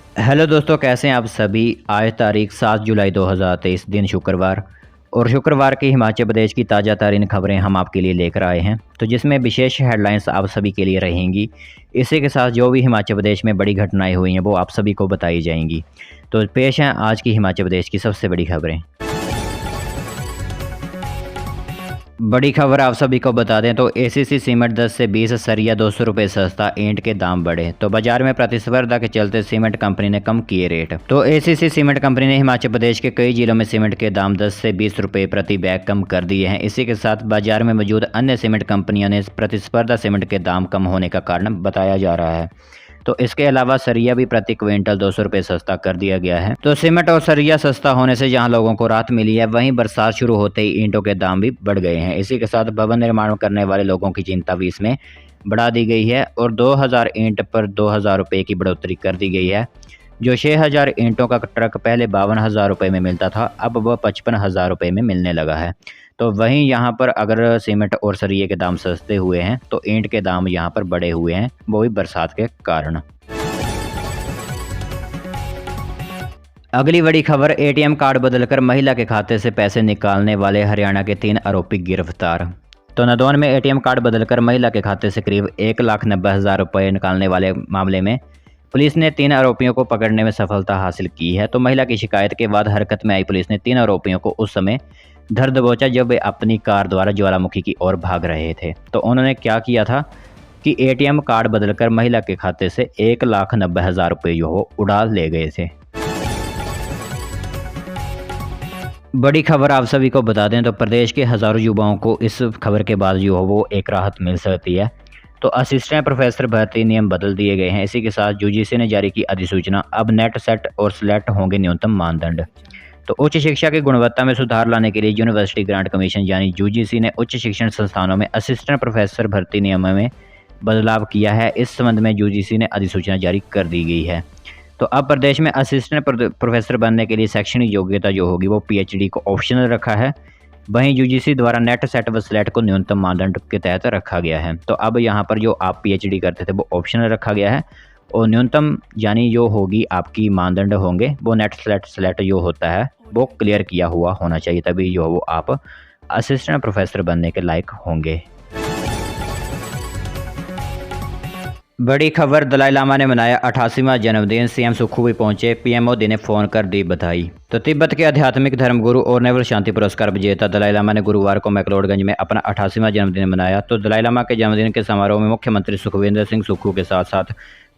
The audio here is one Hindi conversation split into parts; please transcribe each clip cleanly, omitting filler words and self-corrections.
हेलो दोस्तों, कैसे हैं आप सभी। आज तारीख 7 जुलाई 2023 दिन शुक्रवार। और शुक्रवार की हिमाचल प्रदेश की ताज़ा तरीन खबरें हम आपके लिए लेकर आए हैं, तो जिसमें विशेष हेडलाइंस आप सभी के लिए रहेंगी। इसी के साथ जो भी हिमाचल प्रदेश में बड़ी घटनाएं हुई हैं वो आप सभी को बताई जाएंगी। तो पेश हैं आज की हिमाचल प्रदेश की सबसे बड़ी खबरें। बड़ी खबर आप सभी को बता दें तो एसीसी सीमेंट 10 से 20, सरिया 200 रुपये सस्ता, ईंट के दाम बढ़े। तो बाजार में प्रतिस्पर्धा के चलते सीमेंट कंपनी ने कम किए रेट। तो एसीसी सीमेंट कंपनी ने हिमाचल प्रदेश के कई जिलों में सीमेंट के दाम 10 से 20 रुपये प्रति बैग कम कर दिए हैं। इसी के साथ बाजार में मौजूद अन्य सीमेंट कंपनियों ने प्रतिस्पर्धा सीमेंट के दाम कम होने का कारण बताया जा रहा है। तो इसके अलावा सरिया भी प्रति क्विंटल 200 रुपये सस्ता कर दिया गया है। तो सीमेंट और सरिया सस्ता होने से जहां लोगों को राहत मिली है, वहीं बरसात शुरू होते ही ईंटों के दाम भी बढ़ गए हैं। इसी के साथ भवन निर्माण करने वाले लोगों की चिंता भी इसमें बढ़ा दी गई है और 2000 ईंट पर 2000 रुपये की बढ़ोतरी कर दी गई है। जो 6000 ईंटों का ट्रक पहले 52,000 रुपये में मिलता था, अब वह 55,000 रुपये में मिलने लगा है। तो वहीं यहाँ पर अगर सीमेंट और सरिये के दाम सस्ते हुए हैं तो ईंट के दाम यहाँ पर बढ़े हुए हैं, वो भी बरसात के कारण। अगली बड़ी खबर, एटीएम कार्ड बदलकर महिला के खाते से पैसे निकालने वाले हरियाणा के 3 आरोपी गिरफ्तार। तो नदौन में एटीएम कार्ड बदलकर महिला के खाते से करीब 1,90,000 रुपये निकालने वाले मामले में पुलिस ने 3 आरोपियों को पकड़ने में सफलता हासिल की है। तो महिला की शिकायत के बाद हरकत में आई पुलिस ने 3 आरोपियों को उस समय धर दबोचा जब वे अपनी कार द्वारा ज्वालामुखी की ओर भाग रहे थे। तो उन्होंने क्या किया था कि एटीएम कार्ड बदलकर महिला के खाते से 1,90,000 रुपये जो हो उड़ा ले गए थे। बड़ी खबर आप सभी को बता दें तो प्रदेश के हज़ारों युवाओं को इस खबर के बाद जो हो वो एक राहत मिल सकती है। तो असिस्टेंट प्रोफेसर भर्ती नियम बदल दिए गए हैं। इसी के साथ यूजीसी ने जारी की अधिसूचना, अब नेट सेट और स्लेट होंगे न्यूनतम मानदंड। तो उच्च शिक्षा की गुणवत्ता में सुधार लाने के लिए यूनिवर्सिटी ग्रांट कमीशन यानी यूजीसी ने उच्च शिक्षण संस्थानों में असिस्टेंट प्रोफेसर भर्ती नियमों में बदलाव किया है। इस संबंध में यूजीसी ने अधिसूचना जारी कर दी गई है। तो अब प्रदेश में असिस्टेंट प्रोफेसर बनने के लिए शैक्षणिक योग्यता जो होगी वो पीएचडी को ऑप्शनल रखा है। वहीं यूजीसी द्वारा नेट सेट व स्लेट को न्यूनतम मानदंड के तहत रखा गया है। तो अब यहाँ पर जो आप पीएचडी करते थे वो ऑप्शनल रखा गया है और न्यूनतम यानी जो होगी आपकी मानदंड होंगे वो नेट स्लेट जो होता है वो क्लियर किया हुआ होना चाहिए, तभी जो वो आप असिस्टेंट प्रोफेसर बनने के लायक होंगे। बड़ी खबर, दलाई लामा ने मनाया 88वां जन्मदिन, सीएम सुक्खू भी पहुंचे, पीएम मोदी ने फोन कर दी बधाई। तो तिब्बत के आध्यात्मिक धर्मगुरु और नोबेल शांति पुरस्कार विजेता दलाई लामा ने गुरुवार को मैक्लोडगंज में अपना 88वां जन्मदिन मनाया। तो दलाई लामा के जन्मदिन के समारोह में मुख्यमंत्री सुखविंदर सिंह सुक्खू के साथ साथ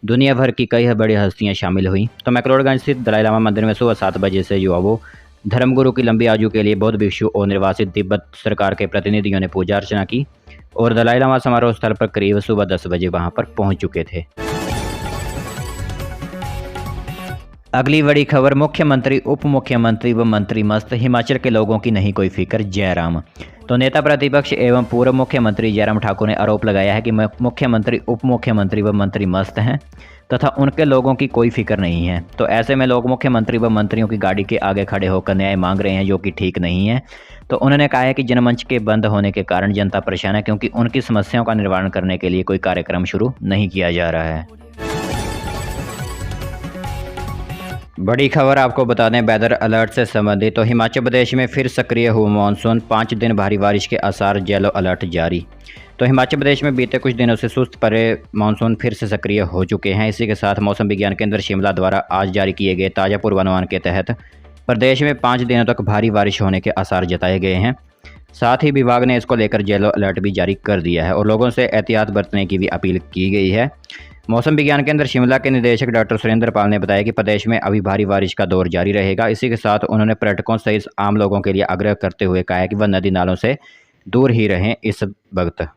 दुनिया भर की कई बड़ी हस्तियां शामिल हुई। तो मैक्लोडगंज स्थित दलाई लामा मंदिर में सुबह 7 बजे से जो वो धर्मगुरु की लंबी आयु के लिए बौद्ध भिक्षु और निर्वासित तिब्बत सरकार के प्रतिनिधियों ने पूजा अर्चना की और दलाई लामा समारोह स्थल पर करीब सुबह 10 बजे वहां पर पहुंच चुके थे। अगली बड़ी खबर, मुख्यमंत्री उप मुख्यमंत्री व मंत्री मस्त, हिमाचल के लोगों की नहीं कोई फिक्र, जयराम। तो नेता प्रतिपक्ष एवं पूर्व मुख्यमंत्री जयराम ठाकुर ने आरोप लगाया है कि मुख्यमंत्री उप मुख्यमंत्री व मंत्री मस्त हैं तथा उनके लोगों की कोई फिक्र नहीं है। तो ऐसे में लोग मुख्यमंत्री व मंत्रियों की गाड़ी के आगे खड़े होकर न्याय मांग रहे हैं, जो कि ठीक नहीं है। तो उन्होंने कहा है कि जनमंच के बंद होने के कारण जनता परेशान है, क्योंकि उनकी समस्याओं का निवारण करने के लिए कोई कार्यक्रम शुरू नहीं किया जा रहा है। बड़ी खबर आपको बता दें वेदर अलर्ट से संबंधित। तो हिमाचल प्रदेश में फिर सक्रिय हुआ मानसून, 5 दिन भारी बारिश के आसार, येलो अलर्ट जारी। तो हिमाचल प्रदेश में बीते कुछ दिनों से सुस्त पड़े मानसून फिर से सक्रिय हो चुके हैं। इसी के साथ मौसम विज्ञान केंद्र शिमला द्वारा आज जारी किए गए ताज़ा पूर्वानुमान के तहत प्रदेश में 5 दिनों तक भारी बारिश होने के आसार जताए गए हैं। साथ ही विभाग ने इसको लेकर येलो अलर्ट भी जारी कर दिया है और लोगों से एहतियात बरतने की भी अपील की गई है। मौसम विज्ञान केंद्र शिमला के निदेशक डॉक्टर सुरेंद्र पाल ने बताया कि प्रदेश में अभी भारी बारिश का दौर जारी रहेगा। इसी के साथ उन्होंने पर्यटकों सहित आम लोगों के लिए आग्रह करते हुए कहा है कि वह नदी नालों से दूर ही रहें इस वक्त।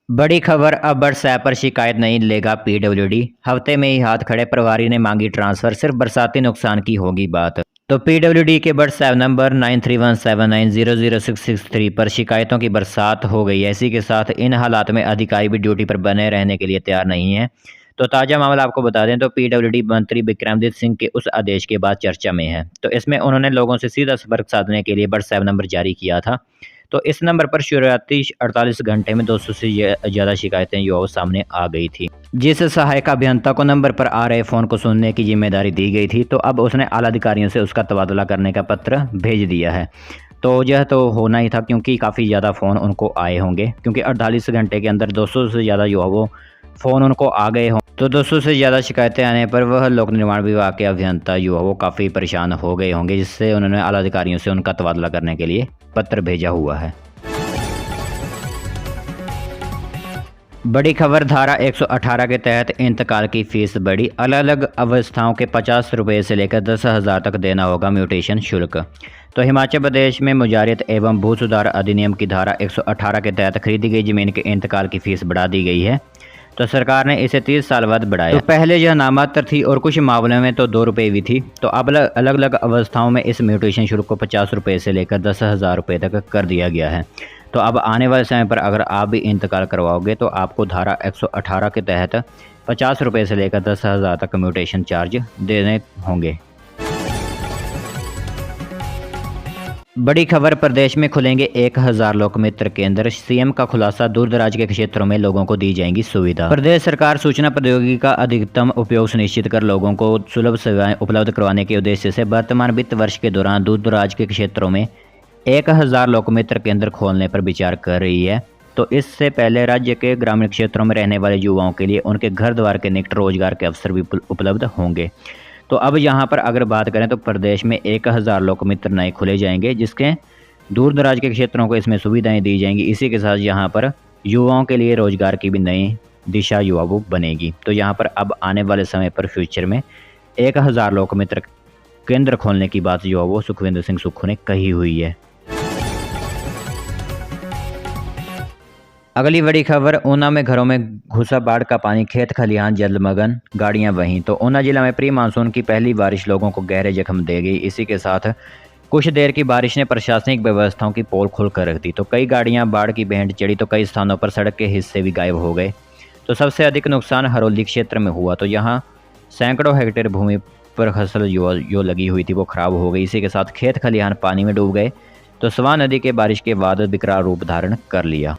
बड़ी खबर, अब व्हाट्सएप पर शिकायत नहीं लेगा पीडब्ल्यूडी, हफ्ते में ही हाथ खड़े प्रभारी ने मांगी ट्रांसफर, सिर्फ बरसाती नुकसान की होगी बात। तो पीडब्ल्यूडी के व्हाट्सएप नंबर 9317900663 पर शिकायतों की बरसात हो गई है। इसी के साथ इन हालात में अधिकारी भी ड्यूटी पर बने रहने के लिए तैयार नहीं है। तो ताज़ा मामला आपको बता दें तो पीडब्ल्यूडी मंत्री विक्रमजीत सिंह के उस आदेश के बाद चर्चा में है। तो इसमें उन्होंने लोगों से सीधा संपर्क साधने के लिए व्हाट्सएप नंबर जारी किया था। तो इस नंबर पर शुरुआती 48 घंटे में 200 से ज़्यादा शिकायतें युवाओं सामने आ गई थी। जिस सहायक अभियंता को नंबर पर आ रहे फ़ोन को सुनने की जिम्मेदारी दी गई थी, तो अब उसने आला अधिकारियों से उसका तबादला करने का पत्र भेज दिया है। तो यह तो होना ही था, क्योंकि काफ़ी ज़्यादा फ़ोन उनको आए होंगे, क्योंकि 48 घंटे के अंदर 200 से ज़्यादा युवाओं फ़ोन उनको आ गए हों। तो 200 से ज़्यादा शिकायतें आने पर वह लोक निर्माण विभाग के अभियंता युवाओं काफ़ी परेशान हो गए होंगे, जिससे उन्होंने आला अधिकारियों से उनका तबादला करने के लिए पत्र भेजा हुआ है। बड़ी खबर, धारा 118 के तहत इंतकाल की फीस बढ़ी। अलग अलग अवस्थाओं के 50 रुपये से लेकर 10,000 तक देना होगा म्यूटेशन शुल्क। तो हिमाचल प्रदेश में मुजारियत एवं भू सुधार अधिनियम की धारा 118 के तहत खरीदी गई जमीन के इंतकाल की फीस बढ़ा दी गई है। तो सरकार ने इसे 30 साल बाद बढ़ाया। तो पहले यह नामात्र थी और कुछ मामलों में तो 2 रुपये भी थी। तो अब अलग अलग अवस्थाओं में इस म्यूटेशन शुल्क को 50 रुपये से लेकर 10,000 रुपये तक कर दिया गया है। तो अब आने वाले समय पर अगर आप भी इंतकाल करवाओगे तो आपको धारा 118 के तहत 50 रुपये से लेकर 10,000 तक म्यूटेशन चार्ज देने होंगे। बड़ी खबर, प्रदेश में खुलेंगे 1000 लोकमित्र केंद्र। सीएम का खुलासा, दूर दराज के क्षेत्रों में लोगों को दी जाएंगी सुविधा। प्रदेश सरकार सूचना प्रौद्योगिकी का अधिकतम उपयोग सुनिश्चित कर लोगों को सुलभ सेवाएं उपलब्ध करवाने के उद्देश्य से वर्तमान वित्त वर्ष के दौरान दूर दराज के क्षेत्रों में 1000 लोकमित्र केंद्र खोलने पर विचार कर रही है। तो इससे पहले राज्य के ग्रामीण क्षेत्रों में रहने वाले युवाओं के लिए उनके घर द्वार के निकट रोजगार के अवसर भी उपलब्ध होंगे। तो अब यहाँ पर अगर बात करें तो प्रदेश में 1000 लोकमित्र नए खुले जाएंगे, जिसके दूर दराज के क्षेत्रों को इसमें सुविधाएं दी जाएंगी। इसी के साथ यहाँ पर युवाओं के लिए रोजगार की भी नई दिशा युवाओं बनेगी। तो यहाँ पर अब आने वाले समय पर फ्यूचर में 1000 लोकमित्र केंद्र खोलने की बात युवाओं सुखविंदर सिंह सुक्खू ने कही हुई है। अगली बड़ी खबर, ऊना में घरों में घुसा बाढ़ का पानी, खेत खलिहान जलमग्न, गाड़ियां वहीं। तो ऊना जिला में प्री मानसून की पहली बारिश लोगों को गहरे जख्म दे गई। इसी के साथ कुछ देर की बारिश ने प्रशासनिक व्यवस्थाओं की पोल खोल कर रख दी। तो कई गाड़ियां बाढ़ की भेंट चढ़ी, तो कई स्थानों पर सड़क के हिस्से भी गायब हो गए। तो सबसे अधिक नुकसान हरोली क्षेत्र में हुआ। तो यहाँ सैकड़ों हेक्टेयर भूमि पर फसल जो लगी हुई थी वो खराब हो गई। इसी के साथ खेत खलिहान पानी में डूब गए। तो स्वां नदी के बारिश के बाद विकराल रूप धारण कर लिया।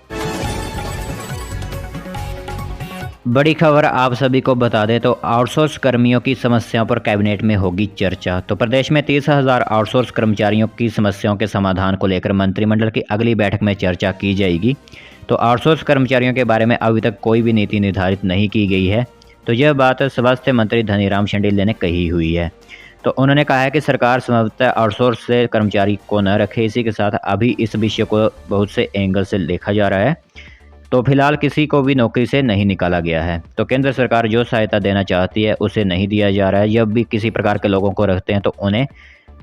बड़ी खबर आप सभी को बता दें तो आउटसोर्स कर्मियों की समस्याओं पर कैबिनेट में होगी चर्चा। तो प्रदेश में 30,000 आउटसोर्स कर्मचारियों की समस्याओं के समाधान को लेकर मंत्रिमंडल की अगली बैठक में चर्चा की जाएगी। तो आउटसोर्स कर्मचारियों के बारे में अभी तक कोई भी नीति निर्धारित नहीं की गई है। तो यह बात स्वास्थ्य मंत्री धनीराम शांडिल्य ने कही हुई है। तो उन्होंने कहा है कि सरकार संभवतः आउटसोर्स से कर्मचारी को न रखे। इसी के साथ अभी इस विषय को बहुत से एंगल से देखा जा रहा है। तो फिलहाल किसी को भी नौकरी से नहीं निकाला गया है। तो केंद्र सरकार जो सहायता देना चाहती है उसे नहीं दिया जा रहा है। जब भी किसी प्रकार के लोगों को रखते हैं तो उन्हें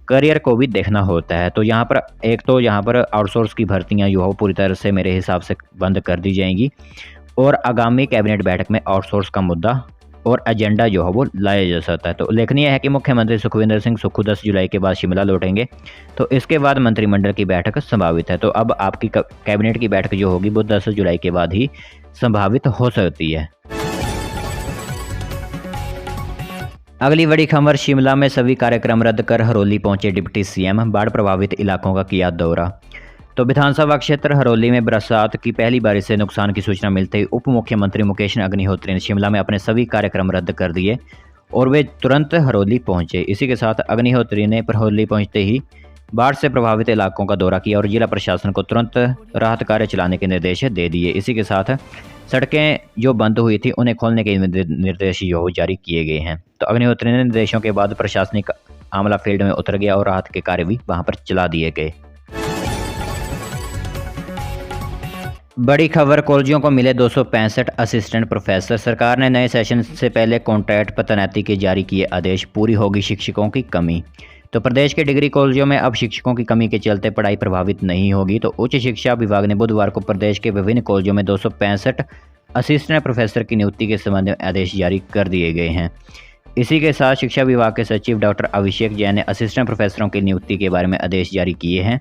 करियर को भी देखना होता है। तो यहाँ पर आउटसोर्स की भर्तियाँ जो हो पूरी तरह से मेरे हिसाब से बंद कर दी जाएंगी और आगामी कैबिनेट बैठक में आउटसोर्स का मुद्दा और एजेंडा जो है वो लाया जा सकता है। तो उल्लेखनीय है कि मुख्यमंत्री सुखविंदर सिंह सुक्खू 10 जुलाई के बाद शिमला लौटेंगे। तो इसके बाद मंत्रिमंडल की बैठक संभावित है। तो अब आपकी कैबिनेट की बैठक जो होगी वो 10 जुलाई के बाद ही संभावित हो सकती है। अगली बड़ी खबर, शिमला में सभी कार्यक्रम रद्द कर हरोली पहुंचे डिप्टी सीएम। बाढ़ प्रभावित इलाकों का किया दौरा। तो विधानसभा क्षेत्र हरोली में बरसात की पहली बारिश से नुकसान की सूचना मिलते ही उप मुख्यमंत्री मुकेश अग्निहोत्री ने शिमला में अपने सभी कार्यक्रम रद्द कर दिए और वे तुरंत हरोली पहुंचे। इसी के साथ अग्निहोत्री ने हरोली पहुंचते ही बाढ़ से प्रभावित इलाकों का दौरा किया और जिला प्रशासन को तुरंत राहत कार्य चलाने के निर्देश दे दिए। इसी के साथ सड़कें जो बंद हुई थी उन्हें खोलने के निर्देश जो जारी किए गए हैं। तो अग्निहोत्री ने निर्देशों के बाद प्रशासनिक आमला फील्ड में उतर गया और राहत के कार्य भी वहां पर चला दिए गए। बड़ी खबर, कॉलेजों को मिले 265 असिस्टेंट प्रोफेसर। सरकार ने नए सेशन से पहले कॉन्ट्रैक्ट पर तैनाती के जारी किए आदेश। पूरी होगी शिक्षकों की कमी। तो प्रदेश के डिग्री कॉलेजों में अब शिक्षकों की कमी के चलते पढ़ाई प्रभावित नहीं होगी। तो उच्च शिक्षा विभाग ने बुधवार को प्रदेश के विभिन्न कॉलेजों में 265 असिस्टेंट प्रोफेसर की नियुक्ति के संबंध में आदेश जारी कर दिए गए हैं। इसी के साथ शिक्षा विभाग के सचिव डॉक्टर अभिषेक जैन ने असिस्टेंट प्रोफेसरों की नियुक्ति के बारे में आदेश जारी किए हैं।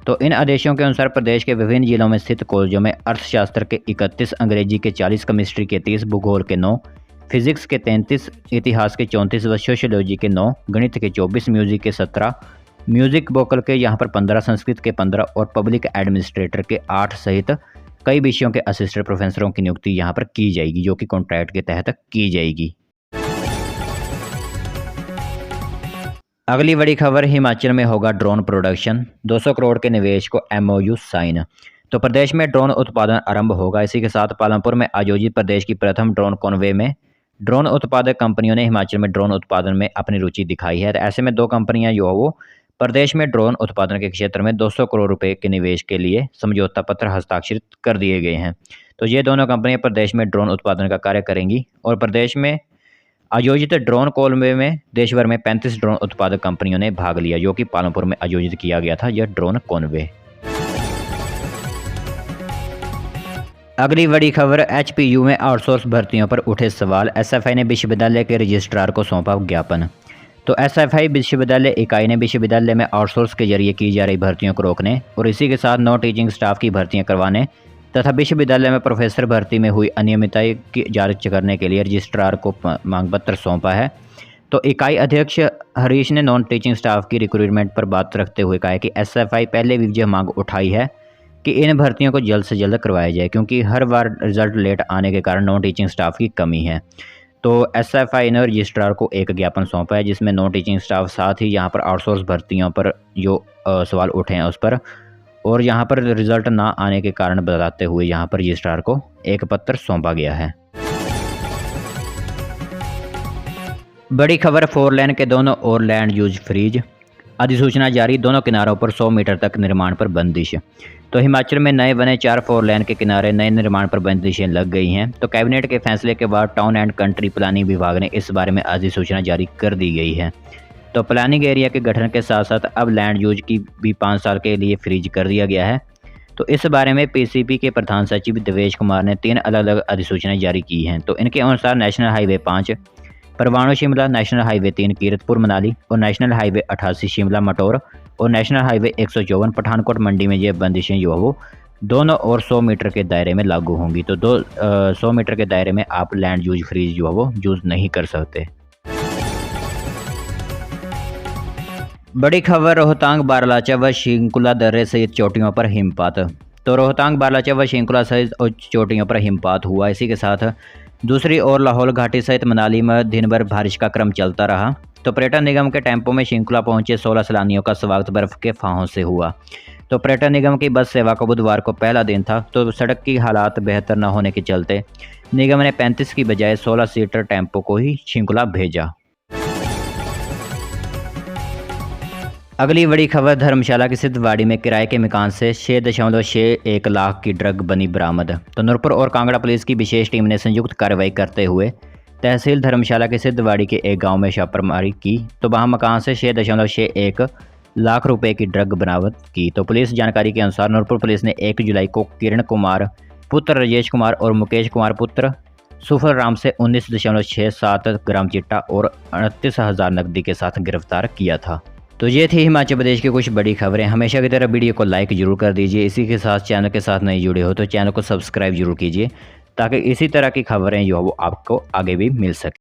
तो इन आदेशों के अनुसार प्रदेश के विभिन्न जिलों में स्थित कॉलेजों में अर्थशास्त्र के 31, अंग्रेजी के 40, केमिस्ट्री के 30, भूगोल के 9, फिजिक्स के 33, इतिहास के 34 व सोशियोलॉजी के 9, गणित के 24, म्यूजिक के 17, म्यूजिक वोकल के यहाँ पर 15, संस्कृत के 15 और पब्लिक एडमिनिस्ट्रेटर के 8 सहित कई विषयों के असिस्टेंट प्रोफेसरों की नियुक्ति यहाँ पर की जाएगी, जो कि कॉन्ट्रैक्ट के तहत की जाएगी। अगली बड़ी खबर, हिमाचल में होगा ड्रोन प्रोडक्शन, 200 करोड़ के निवेश को MOU साइन। तो प्रदेश में ड्रोन उत्पादन आरंभ होगा। इसी के साथ पालमपुर में आयोजित प्रदेश की प्रथम ड्रोन कॉन्वे में ड्रोन उत्पादक कंपनियों ने हिमाचल में ड्रोन उत्पादन में अपनी रुचि दिखाई है। तो ऐसे में 2 कंपनियां जो है वो प्रदेश में ड्रोन उत्पादन के क्षेत्र में 200 करोड़ रुपए के निवेश के लिए समझौता पत्र हस्ताक्षरित कर दिए गए हैं। तो ये दोनों कंपनियां प्रदेश में ड्रोन उत्पादन का कार्य करेंगी और प्रदेश में आयोजित ड्रोन कॉन्वे में देश भर में 35 ड्रोन उत्पादक कंपनियों ने भाग लिया, जो कि पालमपुर में आयोजित किया गया था यह ड्रोन कॉन्वे। अगली बड़ी खबर, HPU में आउटसोर्स भर्तियों पर उठे सवाल, SFI ने विश्वविद्यालय के रजिस्ट्रार को सौंपा ज्ञापन। तो SFI विश्वविद्यालय इकाई ने विश्वविद्यालय में आउटसोर्स के जरिए की जा रही भर्तियों को रोकने और इसी के साथ नॉन टीचिंग स्टाफ की भर्तियां करवाने तथा विश्वविद्यालय में प्रोफेसर भर्ती में हुई अनियमितता की जांच करने के लिए रजिस्ट्रार को मांग पत्र सौंपा है। तो इकाई अध्यक्ष हरीश ने नॉन टीचिंग स्टाफ की रिक्रूटमेंट पर बात रखते हुए कहा है कि SFI पहले भी यह मांग उठाई है कि इन भर्तियों को जल्द से जल्द करवाया जाए, क्योंकि हर बार रिजल्ट लेट आने के कारण नॉन टीचिंग स्टाफ की कमी है। तो SFI ने रजिस्ट्रार को एक ज्ञापन सौंपा है, जिसमें नॉन टीचिंग स्टाफ साथ ही यहाँ पर आउटसोर्स भर्तियों पर जो सवाल उठे हैं उस पर और यहाँ पर रिजल्ट ना आने के कारण बताते हुए यहाँ पर रजिस्ट्रार को एक पत्र सौंपा गया है। बड़ी खबर, 4 लेन के दोनों ओर लैंड यूज फ्रीज, अधिसूचना जारी, दोनों किनारों पर 100 मीटर तक निर्माण पर बंदिश। तो हिमाचल में नए बने 4 4 लेन के किनारे नए निर्माण पर बंदिशें लग गई हैं। तो कैबिनेट के फैसले के बाद टाउन एंड कंट्री प्लानिंग विभाग ने इस बारे में अधिसूचना जारी कर दी गई है। तो प्लानिंग एरिया के गठन के साथ साथ अब लैंड यूज की भी 5 साल के लिए फ्रीज कर दिया गया है। तो इस बारे में PCP के प्रधान सचिव देवेश कुमार ने 3 अलग अलग अधिसूचनाएं जारी की हैं। तो इनके अनुसार national highway 5 Parwanoo Shimla, national highway 3 Kiratpur Manali और नेशनल हाईवे 88 शिमला मटौर और नेशनल हाईवे 154 पठानकोट मंडी में ये बंदिशें जो है वो दोनों और 100 मीटर के दायरे में लागू होंगी। तो 100 मीटर के दायरे में आप लैंड यूज फ्रीज जो है वो यूज नहीं कर सकते। बड़ी खबर, रोहतांग, बारालाचा व शिंकुला दर्रे सहित चोटियों पर हिमपात। तो रोहतांग, बारालाचा व शिंकुला सहित चोटियों पर हिमपात हुआ। इसी के साथ दूसरी ओर लाहौल घाटी सहित मनाली में दिन भर बारिश का क्रम चलता रहा। तो पर्यटन निगम के टेम्पो में शिंकुला पहुंचे 16 सैलानियों का स्वागत बर्फ के फाहों से हुआ। तो पर्यटन निगम की बस सेवा का बुधवार को पहला दिन था। तो सड़क की हालात बेहतर न होने के चलते निगम ने 35 की बजाय 16 सीटर टेम्पो को ही शिंकुला भेजा। अगली बड़ी खबर, धर्मशाला की सिद्धवाड़ी में किराए के मकान से 6.61 लाख की ड्रग बनी बरामद। तो नूरपुर और कांगड़ा पुलिस की विशेष टीम ने संयुक्त कार्रवाई करते हुए तहसील धर्मशाला के सिद्धवाड़ी के एक गांव में छापेमारी की। तो वहां मकान से 6.61 लाख रुपए की ड्रग बरामद की। तो पुलिस जानकारी के अनुसार नूरपुर पुलिस ने 1 जुलाई को किरण कुमार पुत्र राजेश कुमार और मुकेश कुमार पुत्र सुफर राम से 19.67 ग्राम चिट्टा और 38,000 नकदी के साथ गिरफ्तार किया था। तो ये थी हिमाचल प्रदेश की कुछ बड़ी खबरें। हमेशा की तरह वीडियो को लाइक जरूर कर दीजिए। इसी के साथ चैनल के साथ नहीं जुड़े हो तो चैनल को सब्सक्राइब जरूर कीजिए, ताकि इसी तरह की खबरें जो है वो आपको आगे भी मिल सके।